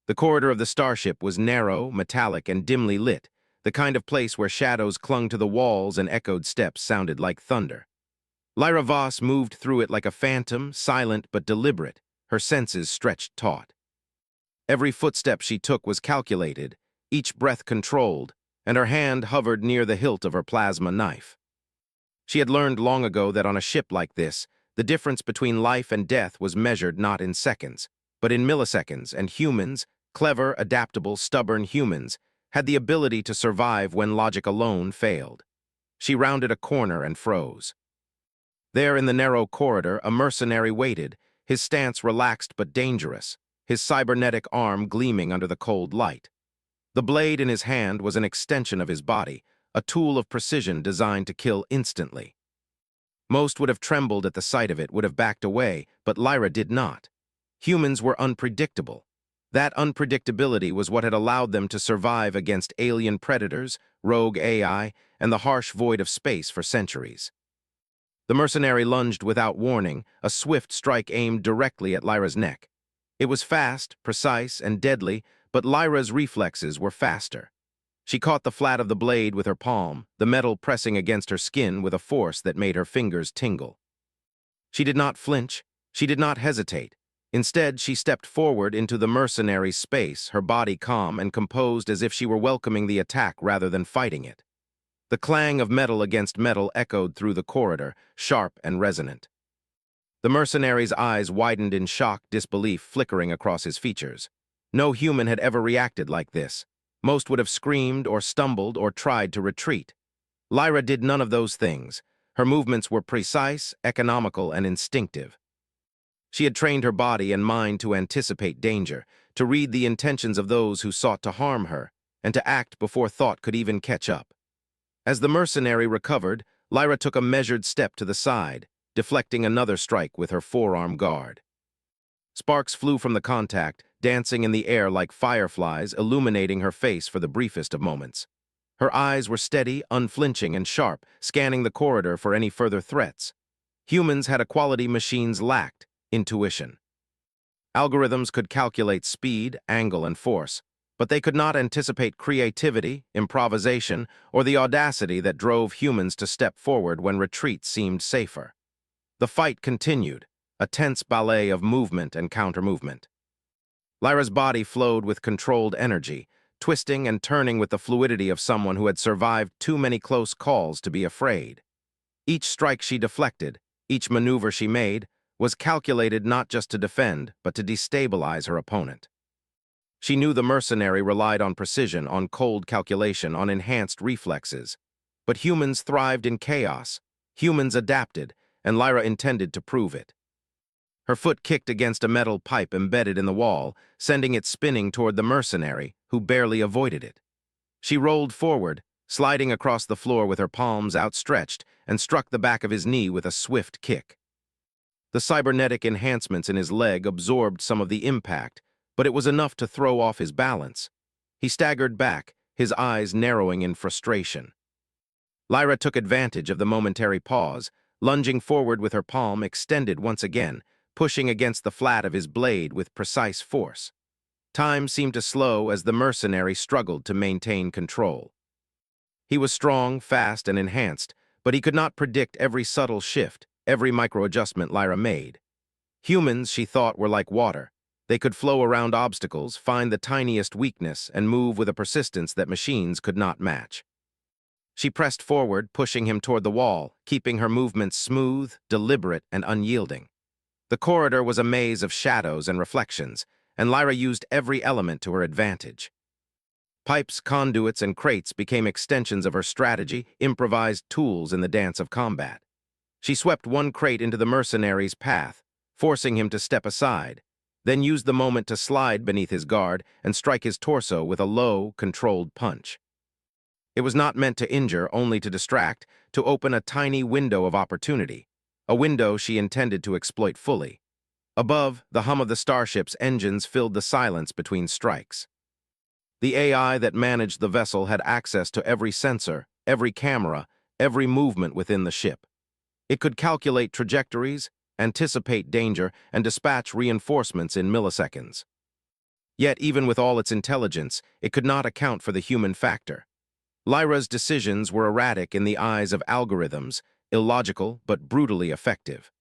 The corridor of the starship was narrow, metallic, and dimly lit, the kind of place where shadows clung to the walls and echoed steps sounded like thunder. Lyra Voss moved through it like a phantom, silent but deliberate, her senses stretched taut. Every footstep she took was calculated, each breath controlled, and her hand hovered near the hilt of her plasma knife. She had learned long ago that on a ship like this, the difference between life and death was measured not in seconds, but in milliseconds, and humans, clever, adaptable, stubborn humans, had the ability to survive when logic alone failed. She rounded a corner and froze. There in the narrow corridor, a mercenary waited, his stance relaxed but dangerous, his cybernetic arm gleaming under the cold light. The blade in his hand was an extension of his body, a tool of precision designed to kill instantly. Most would have trembled at the sight of it, would have backed away, but Lyra did not. Humans were unpredictable. That unpredictability was what had allowed them to survive against alien predators, rogue AI, and the harsh void of space for centuries. The mercenary lunged without warning, a swift strike aimed directly at Lyra's neck. It was fast, precise, and deadly, but Lyra's reflexes were faster. She caught the flat of the blade with her palm, the metal pressing against her skin with a force that made her fingers tingle. She did not flinch, she did not hesitate. Instead, she stepped forward into the mercenary's space, her body calm and composed as if she were welcoming the attack rather than fighting it. The clang of metal against metal echoed through the corridor, sharp and resonant. The mercenary's eyes widened in shock, disbelief flickering across his features. No human had ever reacted like this. Most would have screamed or stumbled or tried to retreat. Lyra did none of those things. Her movements were precise, economical, and instinctive. She had trained her body and mind to anticipate danger, to read the intentions of those who sought to harm her, and to act before thought could even catch up. As the mercenary recovered, Lyra took a measured step to the side, deflecting another strike with her forearm guard. Sparks flew from the contact, dancing in the air like fireflies, illuminating her face for the briefest of moments. Her eyes were steady, unflinching, and sharp, scanning the corridor for any further threats. Humans had a quality machines lacked: intuition. Algorithms could calculate speed, angle, and force, but they could not anticipate creativity, improvisation, or the audacity that drove humans to step forward when retreat seemed safer. The fight continued, a tense ballet of movement and counter-movement. Lyra's body flowed with controlled energy, twisting and turning with the fluidity of someone who had survived too many close calls to be afraid. Each strike she deflected, each maneuver she made, was calculated not just to defend, but to destabilize her opponent. She knew the mercenary relied on precision, on cold calculation, on enhanced reflexes. But humans thrived in chaos. Humans adapted, and Lyra intended to prove it. Her foot kicked against a metal pipe embedded in the wall, sending it spinning toward the mercenary, who barely avoided it. She rolled forward, sliding across the floor with her palms outstretched, and struck the back of his knee with a swift kick. The cybernetic enhancements in his leg absorbed some of the impact, but it was enough to throw off his balance. He staggered back, his eyes narrowing in frustration. Lyra took advantage of the momentary pause, lunging forward with her palm extended once again, pushing against the flat of his blade with precise force. Time seemed to slow as the mercenary struggled to maintain control. He was strong, fast, and enhanced, but he could not predict every subtle shift, every micro-adjustment Lyra made. Humans, she thought, were like water. They could flow around obstacles, find the tiniest weakness, and move with a persistence that machines could not match. She pressed forward, pushing him toward the wall, keeping her movements smooth, deliberate, and unyielding. The corridor was a maze of shadows and reflections, and Lyra used every element to her advantage. Pipes, conduits, and crates became extensions of her strategy, improvised tools in the dance of combat. She swept one crate into the mercenary's path, forcing him to step aside, then used the moment to slide beneath his guard and strike his torso with a low, controlled punch. It was not meant to injure, only to distract, to open a tiny window of opportunity, a window she intended to exploit fully. Above, the hum of the starship's engines filled the silence between strikes. The AI that managed the vessel had access to every sensor, every camera, every movement within the ship. It could calculate trajectories, anticipate danger, and dispatch reinforcements in milliseconds. Yet, even with all its intelligence, it could not account for the human factor. Lyra's decisions were erratic in the eyes of algorithms, illogical but brutally effective.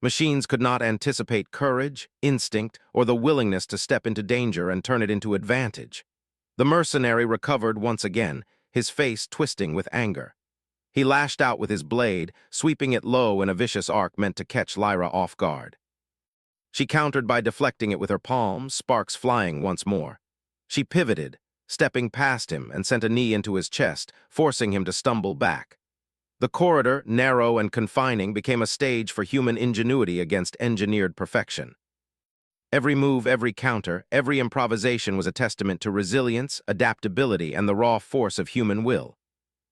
Machines could not anticipate courage, instinct, or the willingness to step into danger and turn it into advantage. The mercenary recovered once again, his face twisting with anger. He lashed out with his blade, sweeping it low in a vicious arc meant to catch Lyra off guard. She countered by deflecting it with her palms, sparks flying once more. She pivoted, stepping past him, and sent a knee into his chest, forcing him to stumble back. The corridor, narrow and confining, became a stage for human ingenuity against engineered perfection. Every move, every counter, every improvisation was a testament to resilience, adaptability, and the raw force of human will.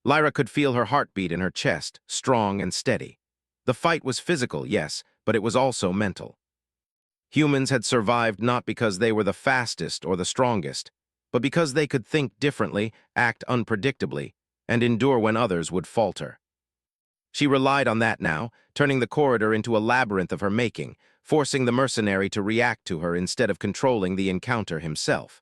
Lyra could feel her heartbeat in her chest, strong and steady. The fight was physical, yes, but it was also mental. Humans had survived not because they were the fastest or the strongest, but because they could think differently, act unpredictably, and endure when others would falter. She relied on that now, turning the corridor into a labyrinth of her making, forcing the mercenary to react to her instead of controlling the encounter himself.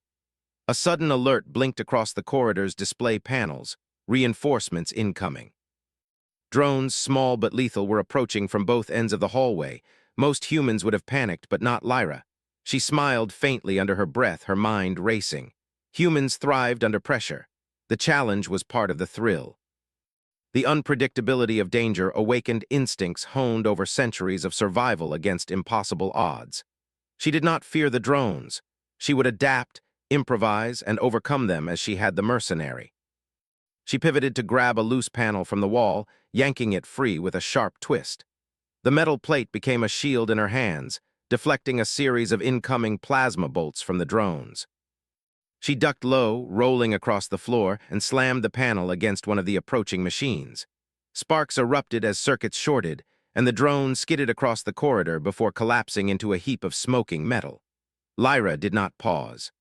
A sudden alert blinked across the corridor's display panels, reinforcements incoming. Drones, small but lethal, were approaching from both ends of the hallway. Most humans would have panicked, but not Lyra. She smiled faintly under her breath, her mind racing. Humans thrived under pressure. The challenge was part of the thrill. The unpredictability of danger awakened instincts honed over centuries of survival against impossible odds. She did not fear the drones. She would adapt, improvise, and overcome them as she had the mercenary. She pivoted to grab a loose panel from the wall, yanking it free with a sharp twist. The metal plate became a shield in her hands, deflecting a series of incoming plasma bolts from the drones. She ducked low, rolling across the floor, and slammed the panel against one of the approaching machines. Sparks erupted as circuits shorted, and the drone skidded across the corridor before collapsing into a heap of smoking metal. Lyra did not pause.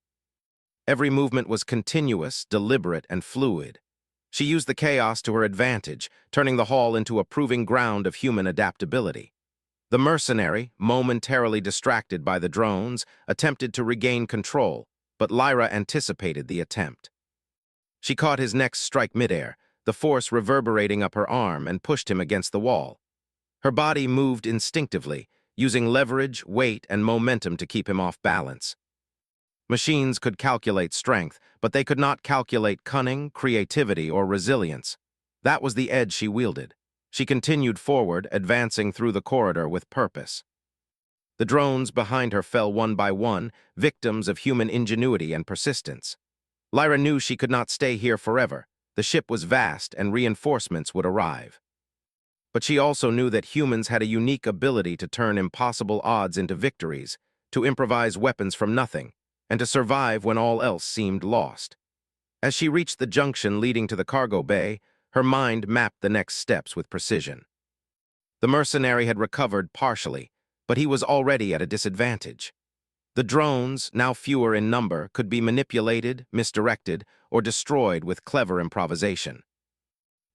Every movement was continuous, deliberate, and fluid. She used the chaos to her advantage, turning the hall into a proving ground of human adaptability. The mercenary, momentarily distracted by the drones, attempted to regain control, but Lyra anticipated the attempt. She caught his next strike midair, the force reverberating up her arm, and pushed him against the wall. Her body moved instinctively, using leverage, weight, and momentum to keep him off balance. Machines could calculate strength, but they could not calculate cunning, creativity, or resilience. That was the edge she wielded. She continued forward, advancing through the corridor with purpose. The drones behind her fell one by one, victims of human ingenuity and persistence. Lyra knew she could not stay here forever. The ship was vast, and reinforcements would arrive. But she also knew that humans had a unique ability to turn impossible odds into victories, to improvise weapons from nothing, and to survive when all else seemed lost. As she reached the junction leading to the cargo bay, her mind mapped the next steps with precision. The mercenary had recovered partially, but he was already at a disadvantage. The drones, now fewer in number, could be manipulated, misdirected, or destroyed with clever improvisation.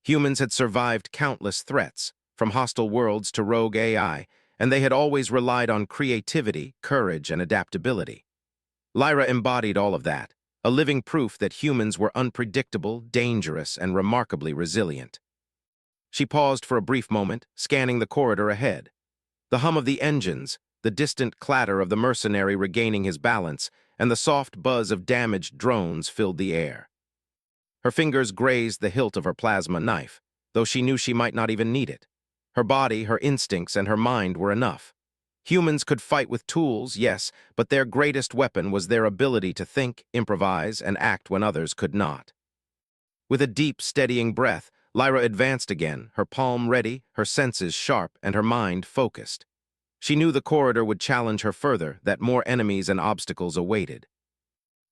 Humans had survived countless threats, from hostile worlds to rogue AI, and they had always relied on creativity, courage, and adaptability. Lyra embodied all of that, a living proof that humans were unpredictable, dangerous, and remarkably resilient. She paused for a brief moment, scanning the corridor ahead. The hum of the engines, the distant clatter of the mercenary regaining his balance, and the soft buzz of damaged drones filled the air. Her fingers grazed the hilt of her plasma knife, though she knew she might not even need it. Her body, her instincts, and her mind were enough. Humans could fight with tools, yes, but their greatest weapon was their ability to think, improvise, and act when others could not. With a deep, steadying breath, Lyra advanced again, her palm ready, her senses sharp, and her mind focused. She knew the corridor would challenge her further, that more enemies and obstacles awaited.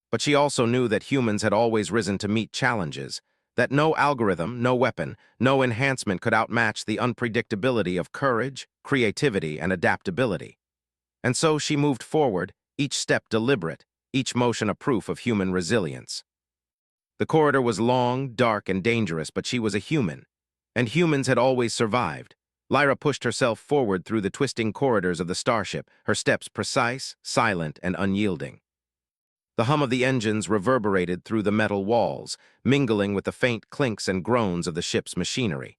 But she also knew that humans had always risen to meet challenges, that no algorithm, no weapon, no enhancement could outmatch the unpredictability of courage, creativity, and adaptability. And so she moved forward, each step deliberate, each motion a proof of human resilience. The corridor was long, dark, and dangerous, but she was a human, and humans had always survived. Lyra pushed herself forward through the twisting corridors of the starship, her steps precise, silent, and unyielding. The hum of the engines reverberated through the metal walls, mingling with the faint clinks and groans of the ship's machinery.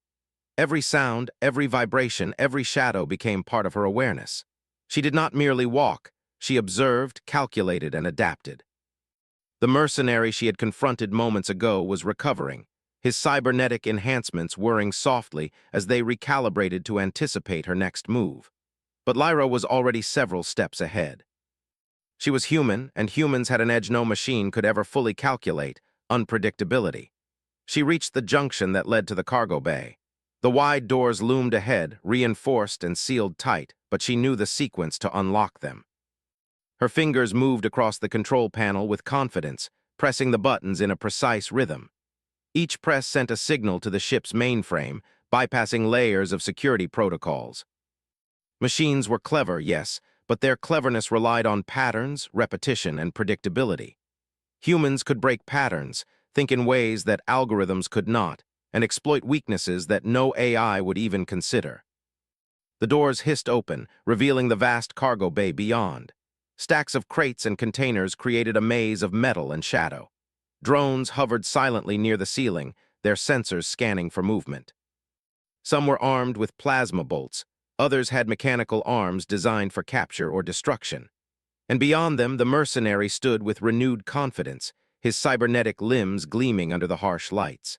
Every sound, every vibration, every shadow became part of her awareness. She did not merely walk, she observed, calculated, and adapted. The mercenary she had confronted moments ago was recovering, his cybernetic enhancements whirring softly as they recalibrated to anticipate her next move. But Lyra was already several steps ahead. She was human, and humans had an edge no machine could ever fully calculate: unpredictability. She reached the junction that led to the cargo bay. The wide doors loomed ahead, reinforced and sealed tight, but she knew the sequence to unlock them. Her fingers moved across the control panel with confidence, pressing the buttons in a precise rhythm. Each press sent a signal to the ship's mainframe, bypassing layers of security protocols. Machines were clever, yes, but their cleverness relied on patterns, repetition, and predictability. Humans could break patterns, think in ways that algorithms could not, and exploit weaknesses that no AI would even consider. The doors hissed open, revealing the vast cargo bay beyond. Stacks of crates and containers created a maze of metal and shadow. Drones hovered silently near the ceiling, their sensors scanning for movement. Some were armed with plasma bolts, others had mechanical arms designed for capture or destruction. And beyond them, the mercenary stood with renewed confidence, his cybernetic limbs gleaming under the harsh lights.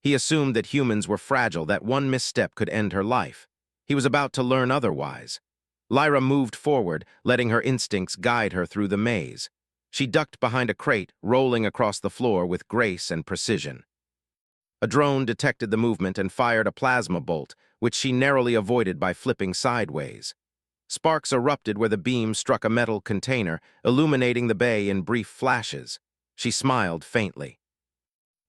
He assumed that humans were fragile, that one misstep could end her life. He was about to learn otherwise. Lyra moved forward, letting her instincts guide her through the maze. She ducked behind a crate, rolling across the floor with grace and precision. A drone detected the movement and fired a plasma bolt, which she narrowly avoided by flipping sideways. Sparks erupted where the beam struck a metal container, illuminating the bay in brief flashes. She smiled faintly.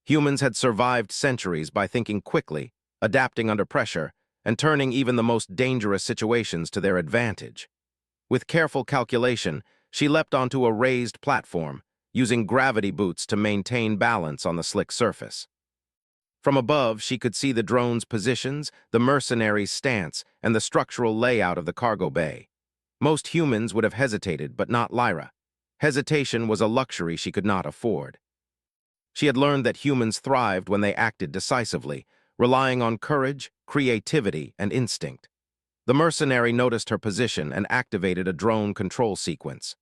Humans had survived centuries by thinking quickly, adapting under pressure, and turning even the most dangerous situations to their advantage. With careful calculation, she leapt onto a raised platform, using gravity boots to maintain balance on the slick surface. From above, she could see the drone's positions, the mercenary's stance, and the structural layout of the cargo bay. Most humans would have hesitated, but not Lyra. Hesitation was a luxury she could not afford. She had learned that humans thrived when they acted decisively, relying on courage, creativity, and instinct. The mercenary noticed her position and activated a drone control sequence.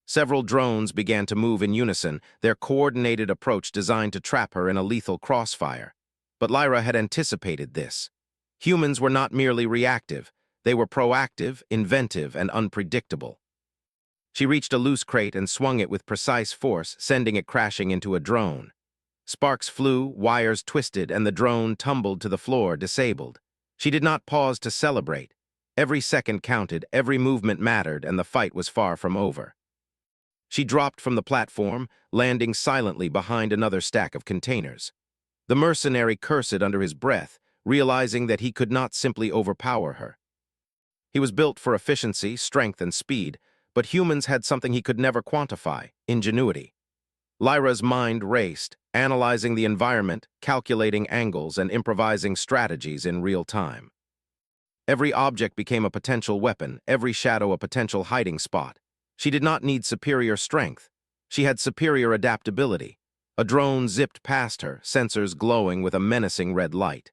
Several drones began to move in unison, their coordinated approach designed to trap her in a lethal crossfire. But Lyra had anticipated this. Humans were not merely reactive, they were proactive, inventive, and unpredictable. She reached a loose crate and swung it with precise force, sending it crashing into a drone. Sparks flew, wires twisted, and the drone tumbled to the floor, disabled. She did not pause to celebrate. Every second counted, every movement mattered, and the fight was far from over. She dropped from the platform, landing silently behind another stack of containers. The mercenary cursed under his breath, realizing that he could not simply overpower her. He was built for efficiency, strength, and speed, but humans had something he could never quantify: ingenuity. Lyra's mind raced, analyzing the environment, calculating angles, and improvising strategies in real time. Every object became a potential weapon, every shadow a potential hiding spot. She did not need superior strength. She had superior adaptability. A drone zipped past her, sensors glowing with a menacing red light.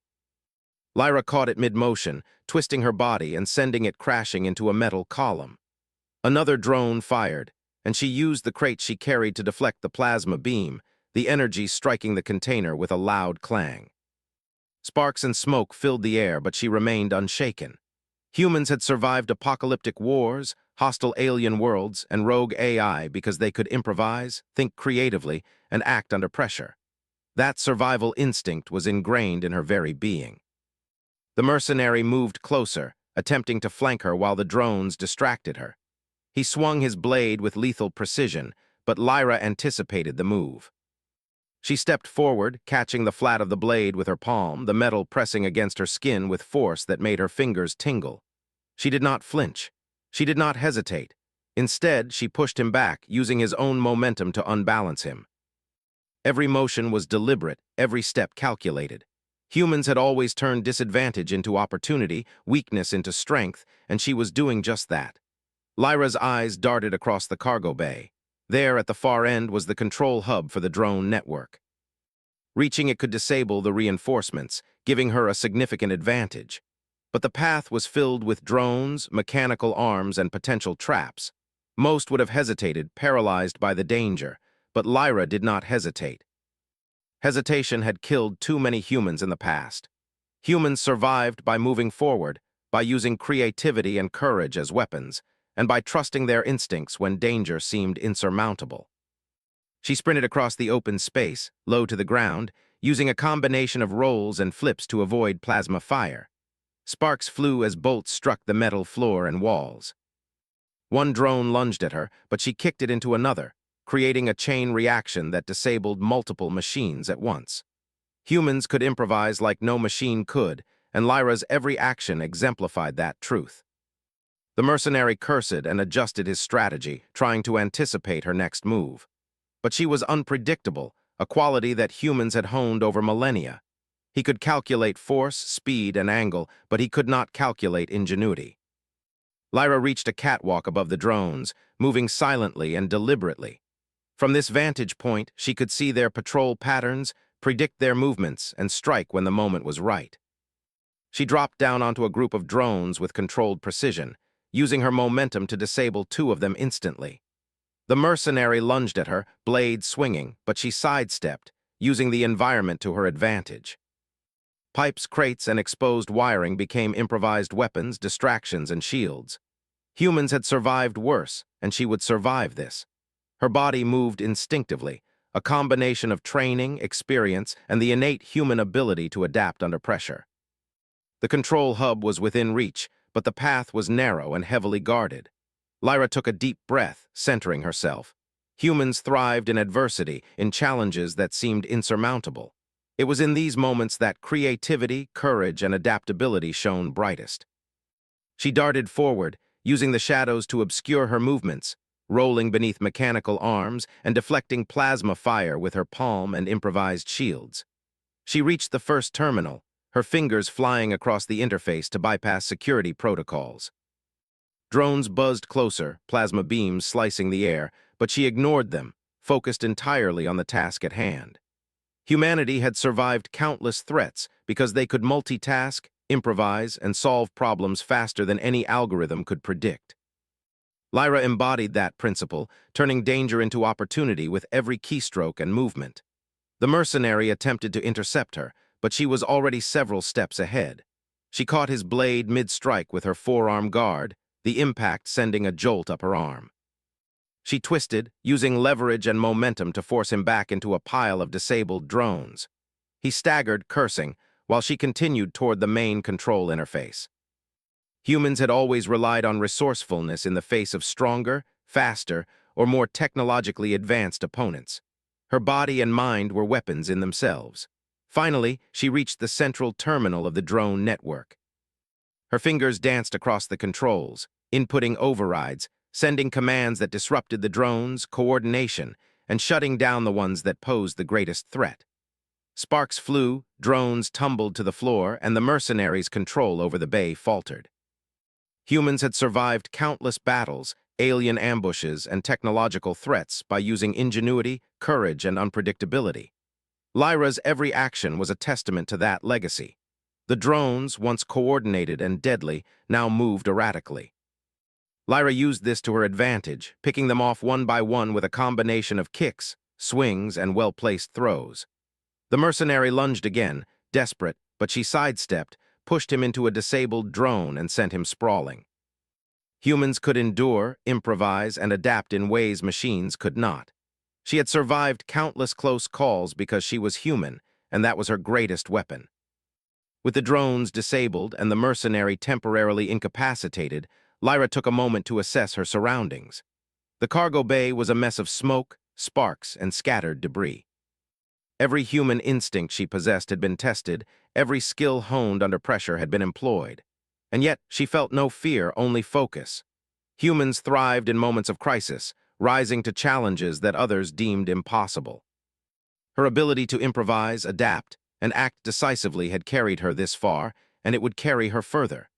Lyra caught it mid-motion, twisting her body and sending it crashing into a metal column. Another drone fired, and she used the crate she carried to deflect the plasma beam, the energy striking the container with a loud clang. Sparks and smoke filled the air, but she remained unshaken. Humans had survived apocalyptic wars, hostile alien worlds, and rogue AI because they could improvise, think creatively, and act under pressure. That survival instinct was ingrained in her very being. The mercenary moved closer, attempting to flank her while the drones distracted her. He swung his blade with lethal precision, but Lyra anticipated the move. She stepped forward, catching the flat of the blade with her palm, the metal pressing against her skin with force that made her fingers tingle. She did not flinch. She did not hesitate. Instead, she pushed him back, using his own momentum to unbalance him. Every motion was deliberate, every step calculated. Humans had always turned disadvantage into opportunity, weakness into strength, and she was doing just that. Lyra's eyes darted across the cargo bay. There, at the far end, was the control hub for the drone network. Reaching it could disable the reinforcements, giving her a significant advantage. But the path was filled with drones, mechanical arms, and potential traps. Most would have hesitated, paralyzed by the danger, but Lyra did not hesitate. Hesitation had killed too many humans in the past. Humans survived by moving forward, by using creativity and courage as weapons, and by trusting their instincts when danger seemed insurmountable. She sprinted across the open space, low to the ground, using a combination of rolls and flips to avoid plasma fire. Sparks flew as bolts struck the metal floor and walls. One drone lunged at her, but she kicked it into another, creating a chain reaction that disabled multiple machines at once. Humans could improvise like no machine could, and Lyra's every action exemplified that truth. The mercenary cursed and adjusted his strategy, trying to anticipate her next move. But she was unpredictable, a quality that humans had honed over millennia. He could calculate force, speed, and angle, but he could not calculate ingenuity. Lyra reached a catwalk above the drones, moving silently and deliberately. From this vantage point, she could see their patrol patterns, predict their movements, and strike when the moment was right. She dropped down onto a group of drones with controlled precision, using her momentum to disable two of them instantly. The mercenary lunged at her, blade swinging, but she sidestepped, using the environment to her advantage. Pipes, crates, and exposed wiring became improvised weapons, distractions, and shields. Humans had survived worse, and she would survive this. Her body moved instinctively, a combination of training, experience, and the innate human ability to adapt under pressure. The control hub was within reach, but the path was narrow and heavily guarded. Lyra took a deep breath, centering herself. Humans thrived in adversity, in challenges that seemed insurmountable. It was in these moments that creativity, courage, and adaptability shone brightest. She darted forward, using the shadows to obscure her movements, rolling beneath mechanical arms and deflecting plasma fire with her palm and improvised shields. She reached the first terminal, her fingers flying across the interface to bypass security protocols. Drones buzzed closer, plasma beams slicing the air, but she ignored them, focused entirely on the task at hand. Humanity had survived countless threats because they could multitask, improvise, and solve problems faster than any algorithm could predict. Lyra embodied that principle, turning danger into opportunity with every keystroke and movement. The mercenary attempted to intercept her, but she was already several steps ahead. She caught his blade mid-strike with her forearm guard, the impact sending a jolt up her arm. She twisted, using leverage and momentum to force him back into a pile of disabled drones. He staggered, cursing, while she continued toward the main control interface. Humans had always relied on resourcefulness in the face of stronger, faster, or more technologically advanced opponents. Her body and mind were weapons in themselves. Finally, she reached the central terminal of the drone network. Her fingers danced across the controls, inputting overrides, sending commands that disrupted the drones' coordination, and shutting down the ones that posed the greatest threat. Sparks flew, drones tumbled to the floor, and the mercenaries' control over the bay faltered. Humans had survived countless battles, alien ambushes, and technological threats by using ingenuity, courage, and unpredictability. Lyra's every action was a testament to that legacy. The drones, once coordinated and deadly, now moved erratically. Lyra used this to her advantage, picking them off one by one with a combination of kicks, swings, and well-placed throws. The mercenary lunged again, desperate, but she sidestepped, pushed him into a disabled drone, and sent him sprawling. Humans could endure, improvise, and adapt in ways machines could not. She had survived countless close calls because she was human, and that was her greatest weapon. With the drones disabled and the mercenary temporarily incapacitated, Lyra took a moment to assess her surroundings. The cargo bay was a mess of smoke, sparks, and scattered debris. Every human instinct she possessed had been tested, every skill honed under pressure had been employed. And yet she felt no fear, only focus. Humans thrived in moments of crisis, rising to challenges that others deemed impossible. Her ability to improvise, adapt, and act decisively had carried her this far, and it would carry her further.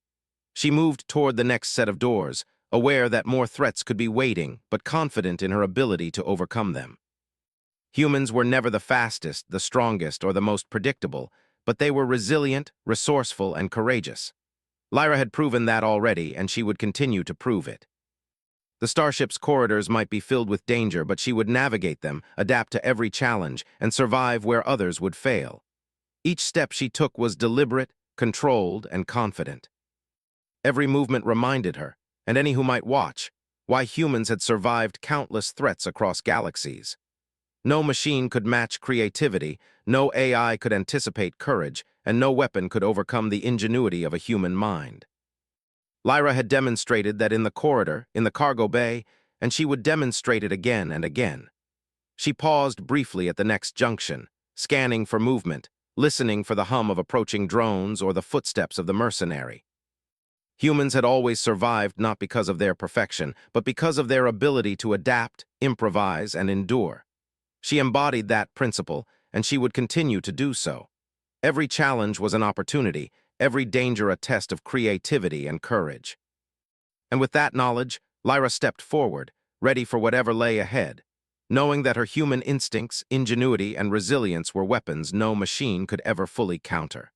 She moved toward the next set of doors, aware that more threats could be waiting, but confident in her ability to overcome them. Humans were never the fastest, the strongest, or the most predictable, but they were resilient, resourceful, and courageous. Lyra had proven that already, and she would continue to prove it. The starship's corridors might be filled with danger, but she would navigate them, adapt to every challenge, and survive where others would fail. Each step she took was deliberate, controlled, and confident. Every movement reminded her, and any who might watch, why humans had survived countless threats across galaxies. No machine could match creativity, no AI could anticipate courage, and no weapon could overcome the ingenuity of a human mind. Lyra had demonstrated that in the corridor, in the cargo bay, and she would demonstrate it again and again. She paused briefly at the next junction, scanning for movement, listening for the hum of approaching drones or the footsteps of the mercenary. Humans had always survived not because of their perfection, but because of their ability to adapt, improvise, and endure. She embodied that principle, and she would continue to do so. Every challenge was an opportunity, every danger a test of creativity and courage. And with that knowledge, Lyra stepped forward, ready for whatever lay ahead, knowing that her human instincts, ingenuity, and resilience were weapons no machine could ever fully counter.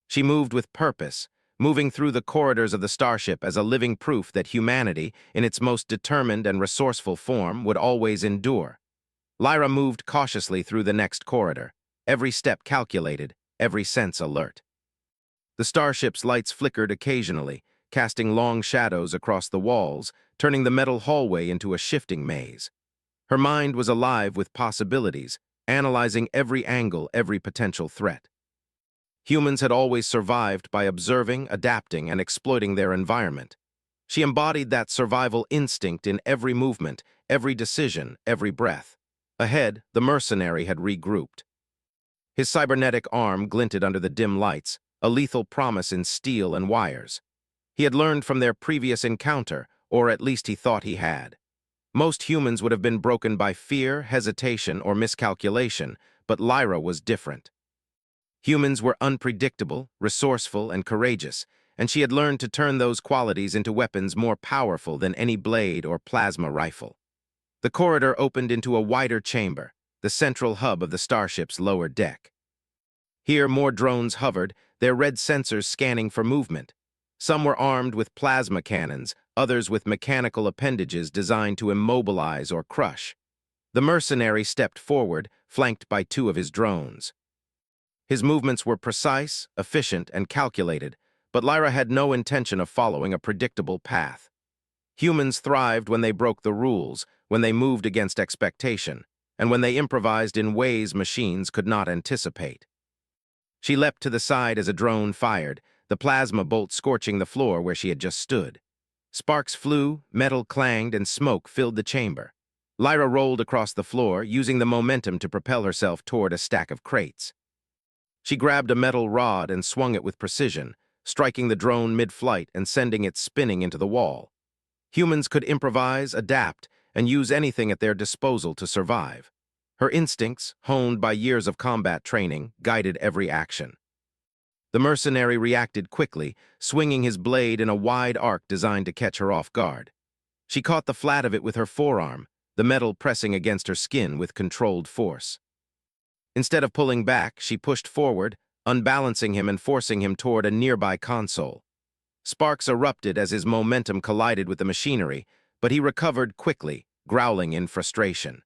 She moved with purpose, moving through the corridors of the starship as a living proof that humanity, in its most determined and resourceful form, would always endure. Lyra moved cautiously through the next corridor, every step calculated, every sense alert. The starship's lights flickered occasionally, casting long shadows across the walls, turning the metal hallway into a shifting maze. Her mind was alive with possibilities, analyzing every angle, every potential threat. Humans had always survived by observing, adapting, and exploiting their environment. She embodied that survival instinct in every movement, every decision, every breath. Ahead, the mercenary had regrouped. His cybernetic arm glinted under the dim lights, a lethal promise in steel and wires. He had learned from their previous encounter, or at least he thought he had. Most humans would have been broken by fear, hesitation, or miscalculation, but Lyra was different. Humans were unpredictable, resourceful, and courageous, and she had learned to turn those qualities into weapons more powerful than any blade or plasma rifle. The corridor opened into a wider chamber, the central hub of the starship's lower deck. Here, more drones hovered, their red sensors scanning for movement. Some were armed with plasma cannons, others with mechanical appendages designed to immobilize or crush. The mercenary stepped forward, flanked by two of his drones. His movements were precise, efficient, and calculated, but Lyra had no intention of following a predictable path. Humans thrived when they broke the rules, when they moved against expectation, and when they improvised in ways machines could not anticipate. She leapt to the side as a drone fired, the plasma bolt scorching the floor where she had just stood. Sparks flew, metal clanged, and smoke filled the chamber. Lyra rolled across the floor, using the momentum to propel herself toward a stack of crates. She grabbed a metal rod and swung it with precision, striking the drone mid-flight and sending it spinning into the wall. Humans could improvise, adapt, and use anything at their disposal to survive. Her instincts, honed by years of combat training, guided every action. The mercenary reacted quickly, swinging his blade in a wide arc designed to catch her off guard. She caught the flat of it with her forearm, the metal pressing against her skin with controlled force. Instead of pulling back, she pushed forward, unbalancing him and forcing him toward a nearby console. Sparks erupted as his momentum collided with the machinery, but he recovered quickly, growling in frustration.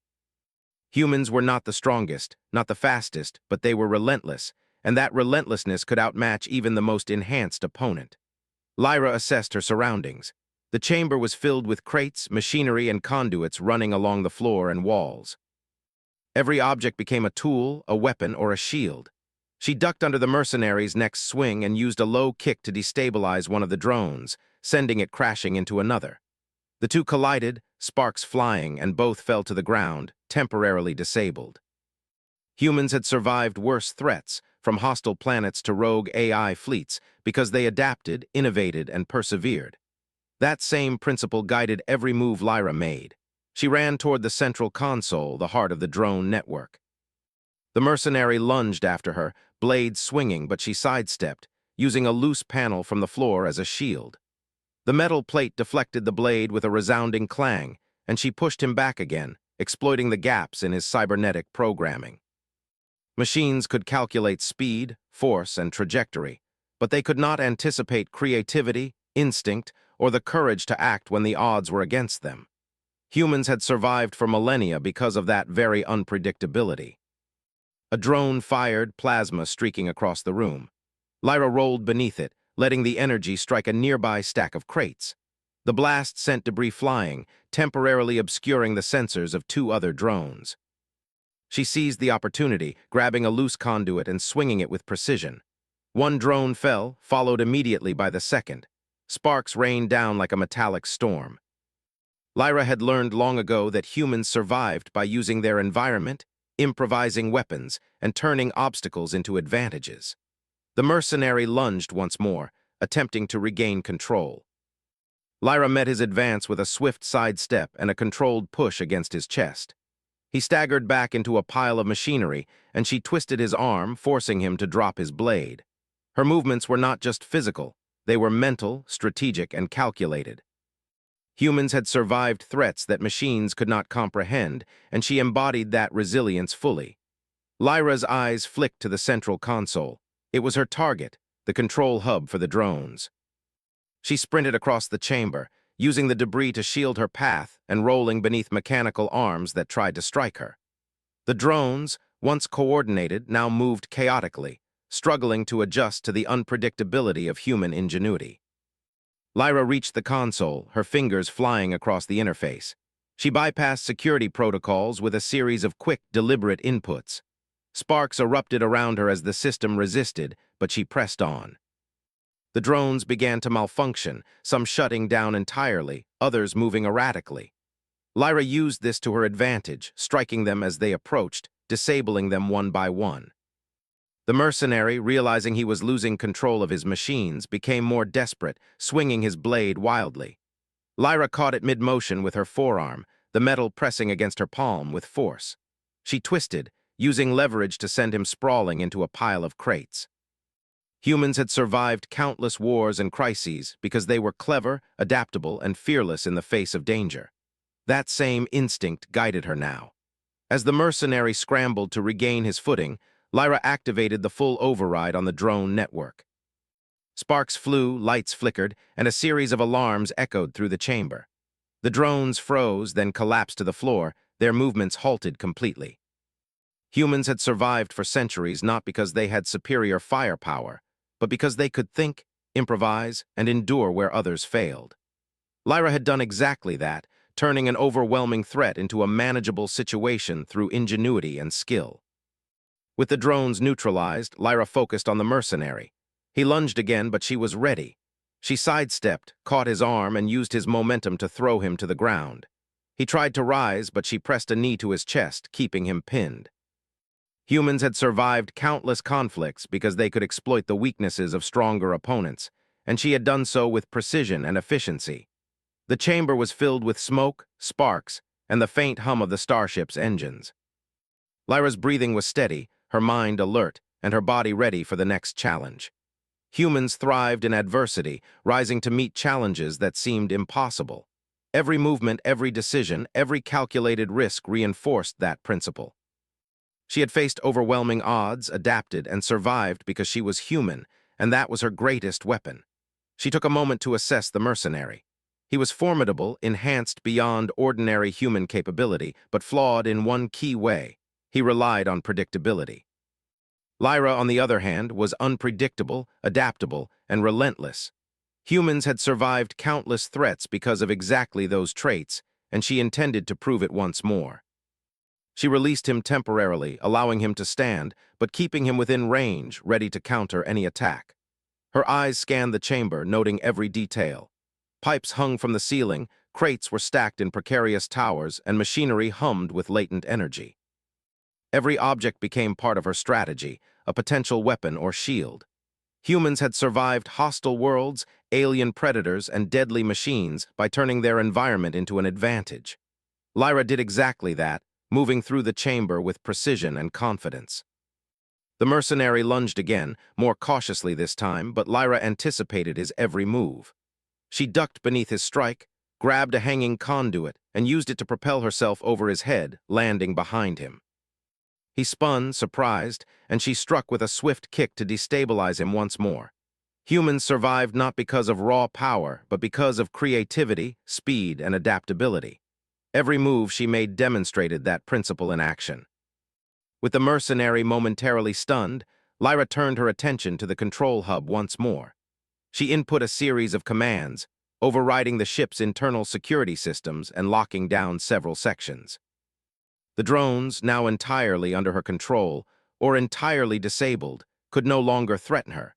Humans were not the strongest, not the fastest, but they were relentless, and that relentlessness could outmatch even the most enhanced opponent. Lyra assessed her surroundings. The chamber was filled with crates, machinery, and conduits running along the floor and walls. Every object became a tool, a weapon, or a shield. She ducked under the mercenary's next swing and used a low kick to destabilize one of the drones, sending it crashing into another. The two collided, sparks flying, and both fell to the ground, temporarily disabled. Humans had survived worse threats, from hostile planets to rogue AI fleets, because they adapted, innovated, and persevered. That same principle guided every move Lyra made. She ran toward the central console, the heart of the drone network. The mercenary lunged after her, blade swinging, but she sidestepped, using a loose panel from the floor as a shield. The metal plate deflected the blade with a resounding clang, and she pushed him back again, exploiting the gaps in his cybernetic programming. Machines could calculate speed, force, and trajectory, but they could not anticipate creativity, instinct, or the courage to act when the odds were against them. Humans had survived for millennia because of that very unpredictability. A drone fired plasma streaking across the room. Lyra rolled beneath it, letting the energy strike a nearby stack of crates. The blast sent debris flying, temporarily obscuring the sensors of two other drones. She seized the opportunity, grabbing a loose conduit and swinging it with precision. One drone fell, followed immediately by the second. Sparks rained down like a metallic storm. Lyra had learned long ago that humans survived by using their environment, improvising weapons, and turning obstacles into advantages. The mercenary lunged once more, attempting to regain control. Lyra met his advance with a swift sidestep and a controlled push against his chest. He staggered back into a pile of machinery, and she twisted his arm, forcing him to drop his blade. Her movements were not just physical, they were mental, strategic, and calculated. Humans had survived threats that machines could not comprehend, and she embodied that resilience fully. Lyra's eyes flicked to the central console. It was her target, the control hub for the drones. She sprinted across the chamber, using the debris to shield her path and rolling beneath mechanical arms that tried to strike her. The drones, once coordinated, now moved chaotically, struggling to adjust to the unpredictability of human ingenuity. Lyra reached the console, her fingers flying across the interface. She bypassed security protocols with a series of quick, deliberate inputs. Sparks erupted around her as the system resisted, but she pressed on. The drones began to malfunction, some shutting down entirely, others moving erratically. Lyra used this to her advantage, striking them as they approached, disabling them one by one. The mercenary, realizing he was losing control of his machines, became more desperate, swinging his blade wildly. Lyra caught it mid-motion with her forearm, the metal pressing against her palm with force. She twisted, using leverage to send him sprawling into a pile of crates. Humans had survived countless wars and crises because they were clever, adaptable, and fearless in the face of danger. That same instinct guided her now. As the mercenary scrambled to regain his footing, Lyra activated the full override on the drone network. Sparks flew, lights flickered, and a series of alarms echoed through the chamber. The drones froze, then collapsed to the floor, their movements halted completely. Humans had survived for centuries not because they had superior firepower, but because they could think, improvise, and endure where others failed. Lyra had done exactly that, turning an overwhelming threat into a manageable situation through ingenuity and skill. With the drones neutralized, Lyra focused on the mercenary. He lunged again, but she was ready. She sidestepped, caught his arm, and used his momentum to throw him to the ground. He tried to rise, but she pressed a knee to his chest, keeping him pinned. Humans had survived countless conflicts because they could exploit the weaknesses of stronger opponents, and she had done so with precision and efficiency. The chamber was filled with smoke, sparks, and the faint hum of the starship's engines. Lyra's breathing was steady, her mind alert, and her body ready for the next challenge. Humans thrived in adversity, rising to meet challenges that seemed impossible. Every movement, every decision, every calculated risk reinforced that principle. She had faced overwhelming odds, adapted, and survived because she was human, and that was her greatest weapon. She took a moment to assess the mercenary. He was formidable, enhanced beyond ordinary human capability, but flawed in one key way. He relied on predictability. Lyra, on the other hand, was unpredictable, adaptable, and relentless. Humans had survived countless threats because of exactly those traits, and she intended to prove it once more. She released him temporarily, allowing him to stand, but keeping him within range, ready to counter any attack. Her eyes scanned the chamber, noting every detail. Pipes hung from the ceiling, crates were stacked in precarious towers, and machinery hummed with latent energy. Every object became part of her strategy, a potential weapon or shield. Humans had survived hostile worlds, alien predators, and deadly machines by turning their environment into an advantage. Lyra did exactly that, moving through the chamber with precision and confidence. The mercenary lunged again, more cautiously this time, but Lyra anticipated his every move. She ducked beneath his strike, grabbed a hanging conduit, and used it to propel herself over his head, landing behind him. He spun, surprised, and she struck with a swift kick to destabilize him once more. Humans survived not because of raw power, but because of creativity, speed, and adaptability. Every move she made demonstrated that principle in action. With the mercenary momentarily stunned, Lyra turned her attention to the control hub once more. She input a series of commands, overriding the ship's internal security systems and locking down several sections. The drones, now entirely under her control, or entirely disabled, could no longer threaten her.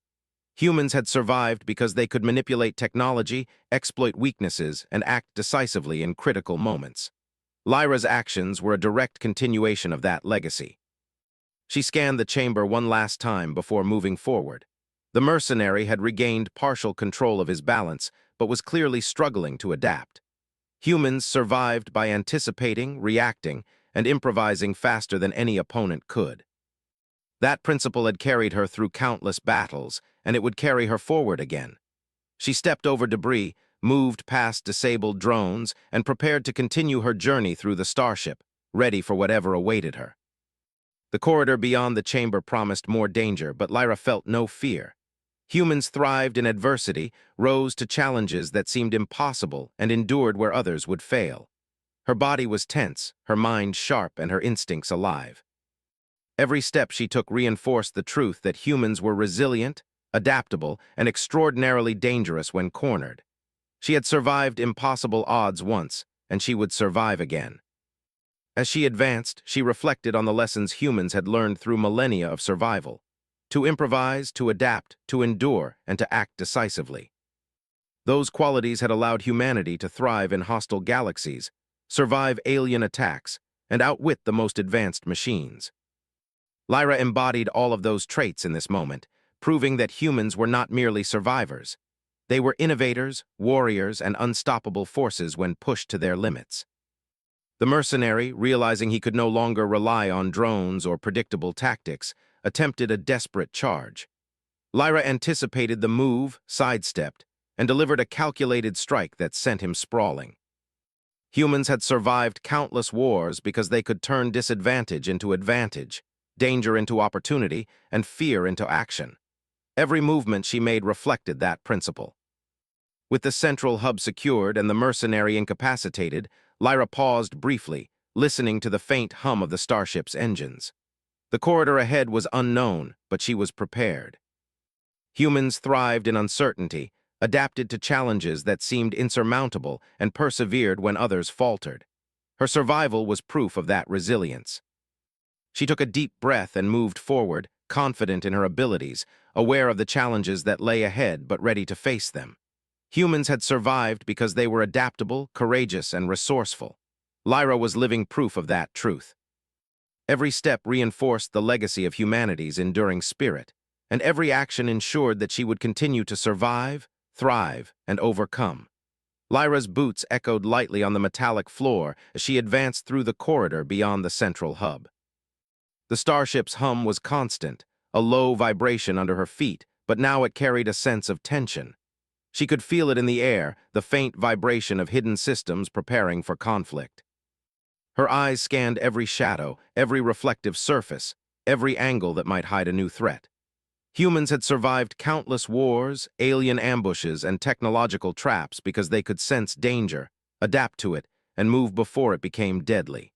Humans had survived because they could manipulate technology, exploit weaknesses, and act decisively in critical moments. Lyra's actions were a direct continuation of that legacy. She scanned the chamber one last time before moving forward. The mercenary had regained partial control of his balance, but was clearly struggling to adapt. Humans survived by anticipating, reacting, and improvising faster than any opponent could. That principle had carried her through countless battles, and it would carry her forward again. She stepped over debris, moved past disabled drones, and prepared to continue her journey through the starship, ready for whatever awaited her. The corridor beyond the chamber promised more danger, but Lyra felt no fear. Humans thrived in adversity, rose to challenges that seemed impossible, and endured where others would fail. Her body was tense, her mind sharp, and her instincts alive. Every step she took reinforced the truth that humans were resilient, adaptable, and extraordinarily dangerous when cornered. She had survived impossible odds once, and she would survive again. As she advanced, she reflected on the lessons humans had learned through millennia of survival: to improvise, to adapt, to endure, and to act decisively. Those qualities had allowed humanity to thrive in hostile galaxies, survive alien attacks, and outwit the most advanced machines. Lyra embodied all of those traits in this moment, proving that humans were not merely survivors. They were innovators, warriors, and unstoppable forces when pushed to their limits. The mercenary, realizing he could no longer rely on drones or predictable tactics, attempted a desperate charge. Lyra anticipated the move, sidestepped, and delivered a calculated strike that sent him sprawling. Humans had survived countless wars because they could turn disadvantage into advantage, danger into opportunity, and fear into action. Every movement she made reflected that principle. With the central hub secured and the mercenary incapacitated, Lyra paused briefly, listening to the faint hum of the starship's engines. The corridor ahead was unknown, but she was prepared. Humans thrived in uncertainty, adapted to challenges that seemed insurmountable, and persevered when others faltered. Her survival was proof of that resilience. She took a deep breath and moved forward, confident in her abilities, aware of the challenges that lay ahead but ready to face them. Humans had survived because they were adaptable, courageous, and resourceful. Lyra was living proof of that truth. Every step reinforced the legacy of humanity's enduring spirit, and every action ensured that she would continue to survive, thrive, and overcome. Lyra's boots echoed lightly on the metallic floor as she advanced through the corridor beyond the central hub. The starship's hum was constant, a low vibration under her feet, but now it carried a sense of tension. She could feel it in the air, the faint vibration of hidden systems preparing for conflict. Her eyes scanned every shadow, every reflective surface, every angle that might hide a new threat. Humans had survived countless wars, alien ambushes, and technological traps because they could sense danger, adapt to it, and move before it became deadly.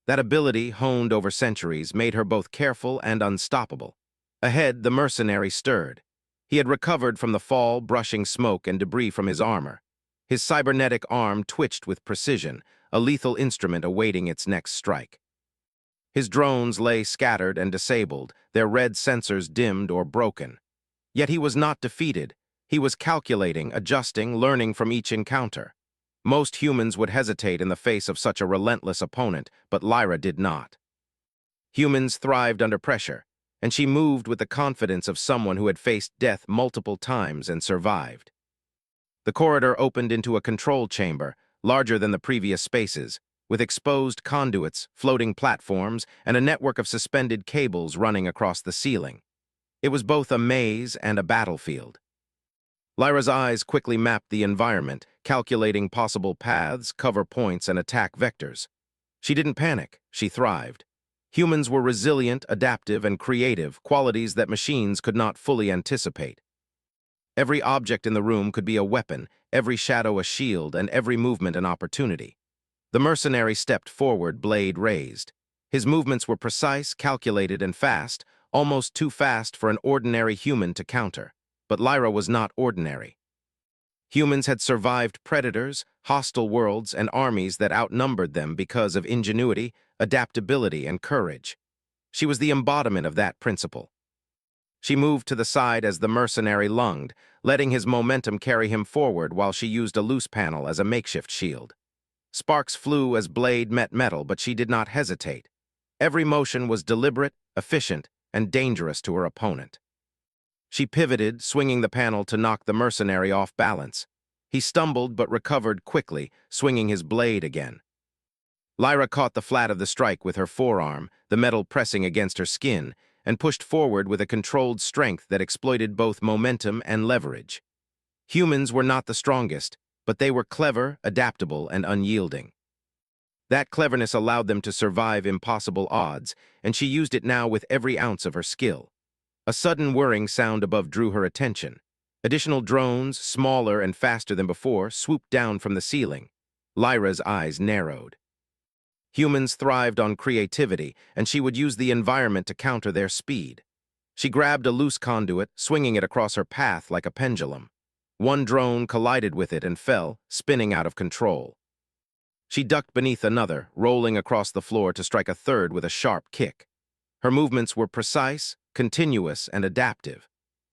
That ability, honed over centuries, made her both careful and unstoppable. Ahead, the mercenary stirred. He had recovered from the fall, brushing smoke and debris from his armor. His cybernetic arm twitched with precision, a lethal instrument awaiting its next strike. His drones lay scattered and disabled, their red sensors dimmed or broken. Yet he was not defeated. He was calculating, adjusting, learning from each encounter. Most humans would hesitate in the face of such a relentless opponent, but Lyra did not. Humans thrived under pressure, and she moved with the confidence of someone who had faced death multiple times and survived. The corridor opened into a control chamber, larger than the previous spaces, with exposed conduits, floating platforms, and a network of suspended cables running across the ceiling. It was both a maze and a battlefield. Lyra's eyes quickly mapped the environment, calculating possible paths, cover points, and attack vectors. She didn't panic, she thrived. Humans were resilient, adaptive, and creative, qualities that machines could not fully anticipate. Every object in the room could be a weapon, every shadow a shield, and every movement an opportunity. The mercenary stepped forward, blade raised. His movements were precise, calculated, and fast, almost too fast for an ordinary human to counter. But Lyra was not ordinary. Humans had survived predators, hostile worlds, and armies that outnumbered them because of ingenuity, adaptability, and courage. She was the embodiment of that principle. She moved to the side as the mercenary lunged, letting his momentum carry him forward while she used a loose panel as a makeshift shield. Sparks flew as blade met metal, but she did not hesitate. Every motion was deliberate, efficient, and dangerous to her opponent. She pivoted, swinging the panel to knock the mercenary off balance. He stumbled but recovered quickly, swinging his blade again. Lyra caught the flat of the strike with her forearm, the metal pressing against her skin, and pushed forward with a controlled strength that exploited both momentum and leverage. Humans were not the strongest, but they were clever, adaptable, and unyielding. That cleverness allowed them to survive impossible odds, and she used it now with every ounce of her skill. A sudden whirring sound above drew her attention. Additional drones, smaller and faster than before, swooped down from the ceiling. Lyra's eyes narrowed. Humans thrived on creativity, and she would use the environment to counter their speed. She grabbed a loose conduit, swinging it across her path like a pendulum. One drone collided with it and fell, spinning out of control. She ducked beneath another, rolling across the floor to strike a third with a sharp kick. Her movements were precise, continuous, and adaptive.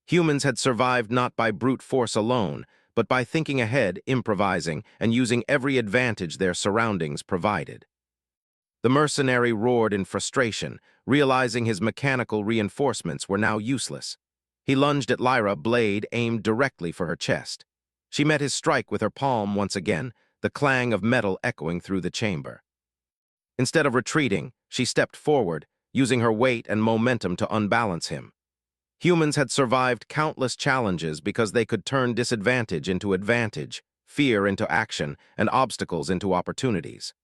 Humans had survived not by brute force alone, but by thinking ahead, improvising, and using every advantage their surroundings provided. The mercenary roared in frustration, realizing his mechanical reinforcements were now useless. He lunged at Lyra, blade aimed directly for her chest. She met his strike with her palm once again, the clang of metal echoing through the chamber. Instead of retreating, she stepped forward, using her weight and momentum to unbalance him. Humans had survived countless challenges because they could turn disadvantage into advantage, fear into action, and obstacles into opportunities.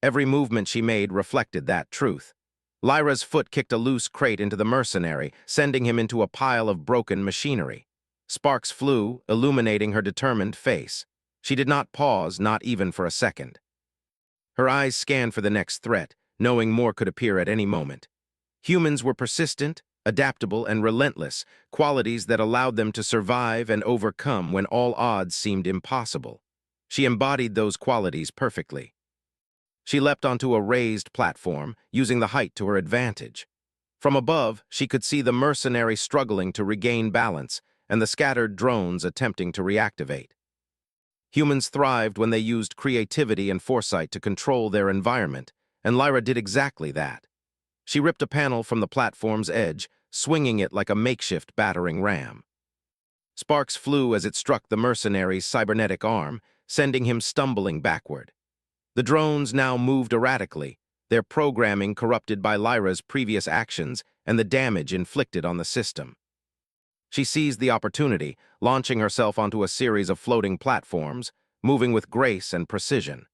Every movement she made reflected that truth. Lyra's foot kicked a loose crate into the mercenary, sending him into a pile of broken machinery. Sparks flew, illuminating her determined face. She did not pause, not even for a second. Her eyes scanned for the next threat, knowing more could appear at any moment. Humans were persistent, adaptable, and relentless, qualities that allowed them to survive and overcome when all odds seemed impossible. She embodied those qualities perfectly. She leapt onto a raised platform, using the height to her advantage. From above, she could see the mercenary struggling to regain balance and the scattered drones attempting to reactivate. Humans thrived when they used creativity and foresight to control their environment, and Lyra did exactly that. She ripped a panel from the platform's edge, swinging it like a makeshift battering ram. Sparks flew as it struck the mercenary's cybernetic arm, sending him stumbling backward. The drones now moved erratically, their programming corrupted by Lyra's previous actions and the damage inflicted on the system. She seized the opportunity, launching herself onto a series of floating platforms, moving with grace and precision.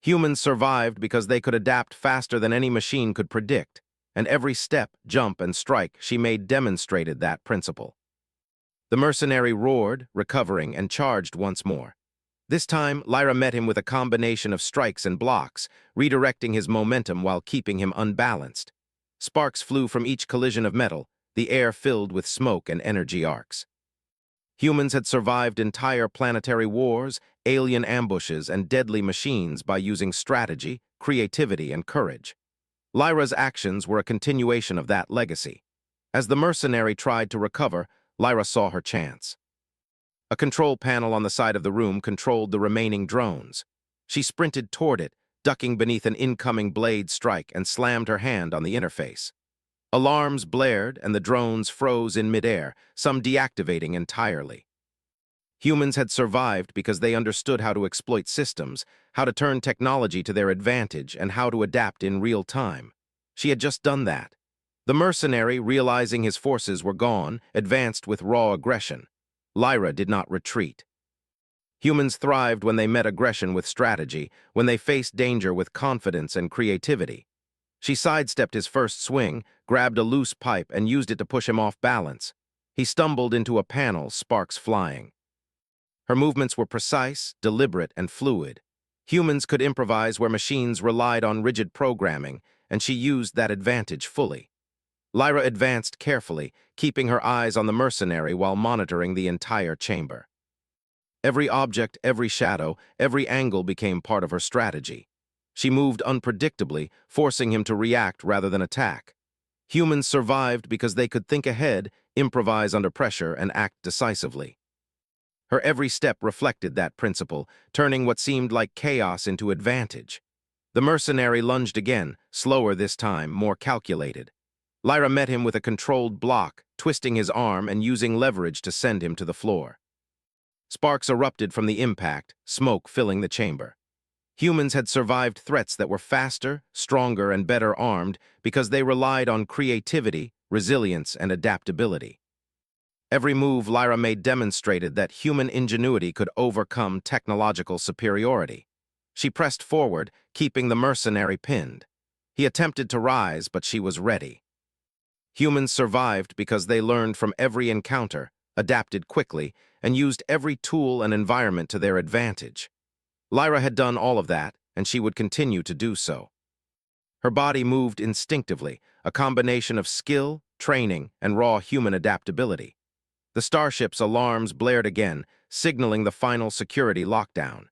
Humans survived because they could adapt faster than any machine could predict, and every step, jump, and strike she made demonstrated that principle. The mercenary roared, recovering, and charged once more. This time, Lyra met him with a combination of strikes and blocks, redirecting his momentum while keeping him unbalanced. Sparks flew from each collision of metal, the air filled with smoke and energy arcs. Humans had survived entire planetary wars, alien ambushes, and deadly machines by using strategy, creativity, and courage. Lyra's actions were a continuation of that legacy. As the mercenary tried to recover, Lyra saw her chance. A control panel on the side of the room controlled the remaining drones. She sprinted toward it, ducking beneath an incoming blade strike, and slammed her hand on the interface. Alarms blared, and the drones froze in midair, some deactivating entirely. Humans had survived because they understood how to exploit systems, how to turn technology to their advantage, and how to adapt in real time. She had just done that. The mercenary, realizing his forces were gone, advanced with raw aggression. Lyra did not retreat. Humans thrived when they met aggression with strategy, when they faced danger with confidence and creativity. She sidestepped his first swing, grabbed a loose pipe, and used it to push him off balance. He stumbled into a panel, sparks flying. Her movements were precise, deliberate, and fluid. Humans could improvise where machines relied on rigid programming, and she used that advantage fully. Lyra advanced carefully, keeping her eyes on the mercenary while monitoring the entire chamber. Every object, every shadow, every angle became part of her strategy. She moved unpredictably, forcing him to react rather than attack. Humans survived because they could think ahead, improvise under pressure, and act decisively. Her every step reflected that principle, turning what seemed like chaos into advantage. The mercenary lunged again, slower this time, more calculated. Lyra met him with a controlled block, twisting his arm and using leverage to send him to the floor. Sparks erupted from the impact, smoke filling the chamber. Humans had survived threats that were faster, stronger, and better armed because they relied on creativity, resilience, and adaptability. Every move Lyra made demonstrated that human ingenuity could overcome technological superiority. She pressed forward, keeping the mercenary pinned. He attempted to rise, but she was ready. Humans survived because they learned from every encounter, adapted quickly, and used every tool and environment to their advantage. Lyra had done all of that, and she would continue to do so. Her body moved instinctively, a combination of skill, training, and raw human adaptability. The starship's alarms blared again, signaling the final security lockdown.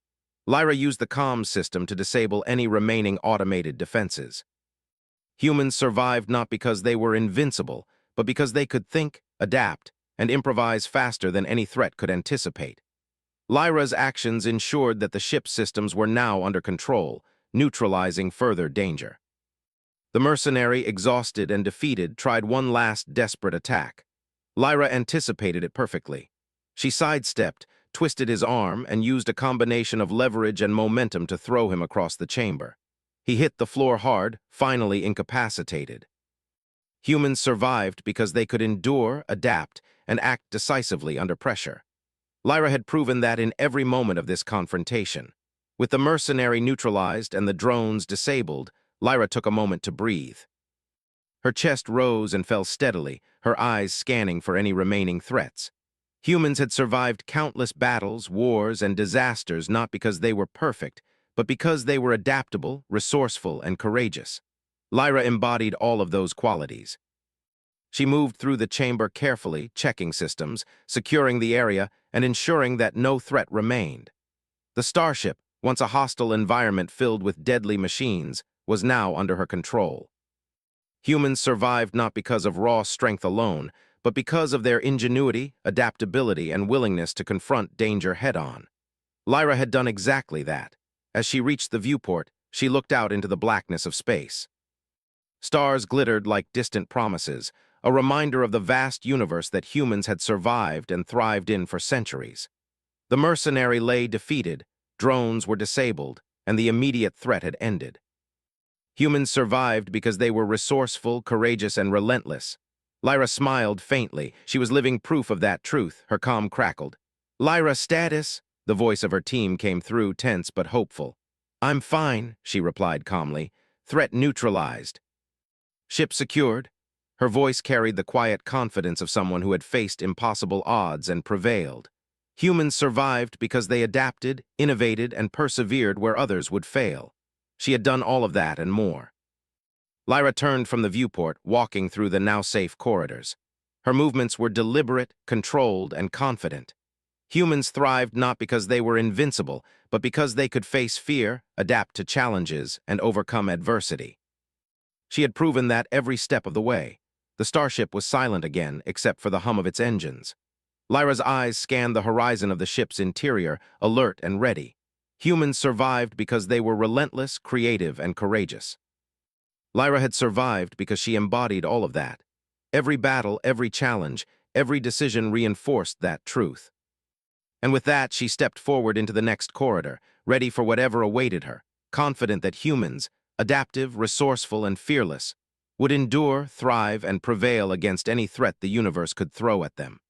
Lyra used the comms system to disable any remaining automated defenses. Humans survived not because they were invincible, but because they could think, adapt, and improvise faster than any threat could anticipate. Lyra's actions ensured that the ship's systems were now under control, neutralizing further danger. The mercenary, exhausted and defeated, tried one last desperate attack. Lyra anticipated it perfectly. She sidestepped, twisted his arm, and used a combination of leverage and momentum to throw him across the chamber. He hit the floor hard, finally incapacitated. Humans survived because they could endure, adapt, and act decisively under pressure. Lyra had proven that in every moment of this confrontation. With the mercenary neutralized and the drones disabled, Lyra took a moment to breathe. Her chest rose and fell steadily, her eyes scanning for any remaining threats. Humans had survived countless battles, wars, and disasters not because they were perfect, but because they were adaptable, resourceful, and courageous. Lyra embodied all of those qualities. She moved through the chamber carefully, checking systems, securing the area, and ensuring that no threat remained. The starship, once a hostile environment filled with deadly machines, was now under her control. Humans survived not because of raw strength alone, but because of their ingenuity, adaptability, and willingness to confront danger head-on. Lyra had done exactly that. As she reached the viewport, she looked out into the blackness of space. Stars glittered like distant promises, a reminder of the vast universe that humans had survived and thrived in for centuries. The mercenary lay defeated, drones were disabled, and the immediate threat had ended. Humans survived because they were resourceful, courageous, and relentless. Lyra smiled faintly. She was living proof of that truth. Her comm crackled. "Lyra, status?" The voice of her team came through, tense but hopeful. "I'm fine," she replied calmly. "Threat neutralized." "Ship secured?" Her voice carried the quiet confidence of someone who had faced impossible odds and prevailed. Humans survived because they adapted, innovated, and persevered where others would fail. She had done all of that and more. Lyra turned from the viewport, walking through the now-safe corridors. Her movements were deliberate, controlled, and confident. Humans thrived not because they were invincible, but because they could face fear, adapt to challenges, and overcome adversity. She had proven that every step of the way. The starship was silent again, except for the hum of its engines. Lyra's eyes scanned the horizon of the ship's interior, alert and ready. Humans survived because they were relentless, creative, and courageous. Lyra had survived because she embodied all of that. Every battle, every challenge, every decision reinforced that truth. And with that, she stepped forward into the next corridor, ready for whatever awaited her, confident that humans, adaptive, resourceful, and fearless, would endure, thrive, and prevail against any threat the universe could throw at them.